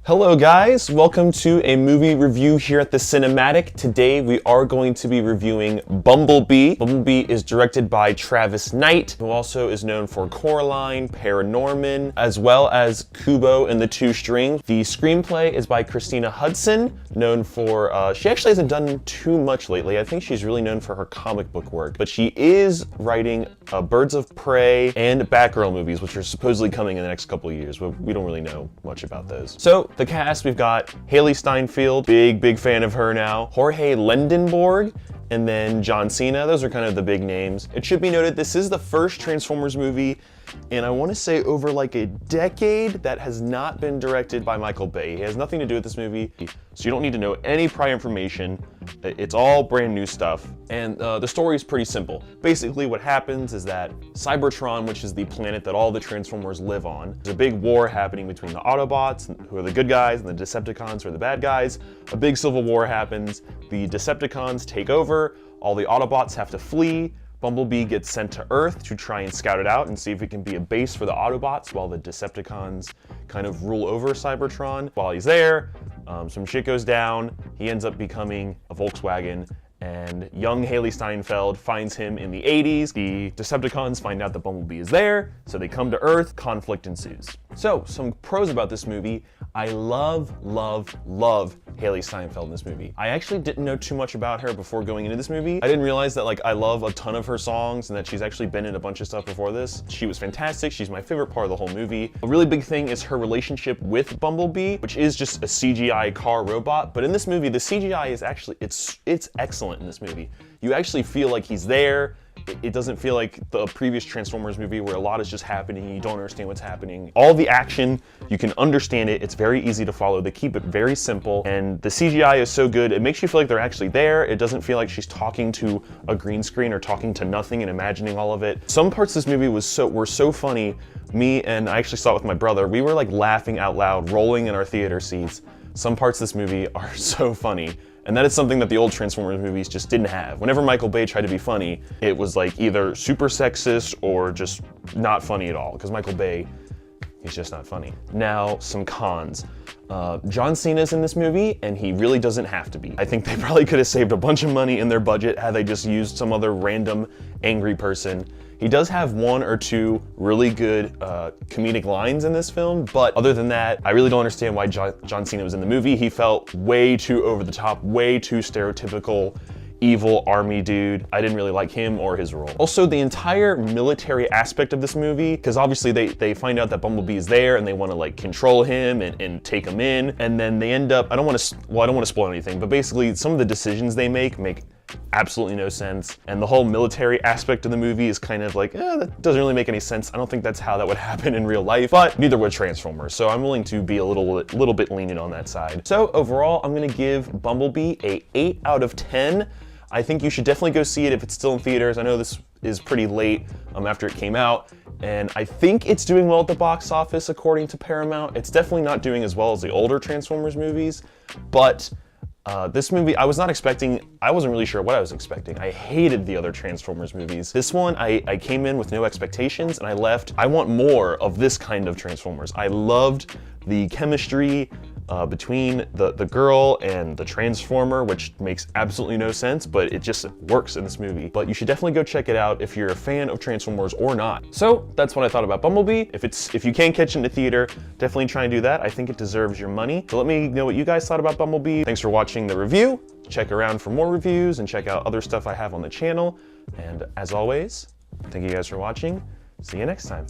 Hello guys, welcome to a movie review here at the Cinematic. Today we are going to be reviewing Bumblebee. Bumblebee is directed by Travis Knight, who also is known for Coraline, Paranorman, as well as Kubo and the Two Strings. The screenplay is by Christina Hudson, known for, she actually hasn't done too much lately. I think she's really known for her comic book work, but she is writing Birds of Prey and Batgirl movies, which are supposedly coming in the next couple of years, but we don't really know much about those. So, the cast, we've got Haley Steinfeld, big fan of her now, Jorge Lendenborg, and then John Cena. Those are kind of the big names. It should be noted, this is the first Transformers movie, and I want to say over like a decade, that has not been directed by Michael Bay. He has nothing to do with this movie, so you don't need to know any prior information. It's all brand new stuff, and the story is pretty simple. Basically what happens is that Cybertron, which is the planet that all the Transformers live on, there's a big war happening between the Autobots, who are the good guys, and the Decepticons, who are the bad guys. A big civil war happens, the Decepticons take over, all the Autobots have to flee. Bumblebee gets sent to Earth to try and scout it out and see if it can be a base for the Autobots while the Decepticons kind of rule over Cybertron. While he's there, some shit goes down. He ends up becoming a Volkswagen, and young Haley Steinfeld finds him in the 80s. The Decepticons find out that Bumblebee is there, so they come to Earth. Conflict ensues. So, some pros about this movie. I love Haley Steinfeld in this movie. I actually didn't know too much about her before going into this movie. I didn't realize that I love a ton of her songs and that she's actually been in a bunch of stuff before this. She was fantastic. She's my favorite part of the whole movie. A really big thing is her relationship with Bumblebee, which is just a CGI car robot. But in this movie, the CGI is actually, it's excellent in this movie. You actually feel like he's there. It doesn't feel like the previous Transformers movie where a lot is just happening and you don't understand what's happening. All the action, you can understand it. It's very easy to follow. They keep it very simple, and the CGI is so good. It makes you feel like they're actually there. It doesn't feel like she's talking to a green screen or talking to nothing and imagining all of it. Some parts of this movie were so funny. Me and I actually saw it with my brother. We were like laughing out loud, rolling in our theater seats. Some parts of this movie are so funny. And that is something that the old Transformers movies just didn't have. Whenever Michael Bay tried to be funny, it was like either super sexist or just not funny at all, because Michael Bay, he's just not funny. Now, some cons. John Cena's in this movie, and he really doesn't have to be. I think they probably could have saved a bunch of money in their budget had they just used some other random angry person. He does have one or two really good comedic lines in this film, but other than that, I really don't understand why John Cena was in the movie. He felt way too over the top, way too stereotypical, evil army dude. I didn't really like him or his role. Also, the entire military aspect of this movie, because obviously they find out that Bumblebee is there and they want to like control him and take him in, and then they end up, I don't want to spoil anything, but basically some of the decisions they make absolutely no sense, and the whole military aspect of the movie is kind of like, that doesn't really make any sense. I don't think that's how that would happen in real life, but neither would Transformers, so I'm willing to be a little bit lenient on that side. So overall, I'm gonna give Bumblebee a 8 out of 10. I think you should definitely go see it if it's still in theaters. I know this is pretty late after it came out, and I think it's doing well at the box office according to Paramount. It's definitely not doing as well as the older Transformers movies, but this movie, I wasn't really sure what I was expecting. I hated the other Transformers movies. This one, I came in with no expectations and I left. I want more of this kind of Transformers. I loved the chemistry between the girl and the Transformer, which makes absolutely no sense, but it just works in this movie. But you should definitely go check it out if you're a fan of Transformers or not. So that's what I thought about Bumblebee. If you can catch it in the theater, definitely try and do that. I think it deserves your money. So let me know what you guys thought about Bumblebee. Thanks for watching the review. Check around for more reviews and check out other stuff I have on the channel. And as always, thank you guys for watching. See you next time.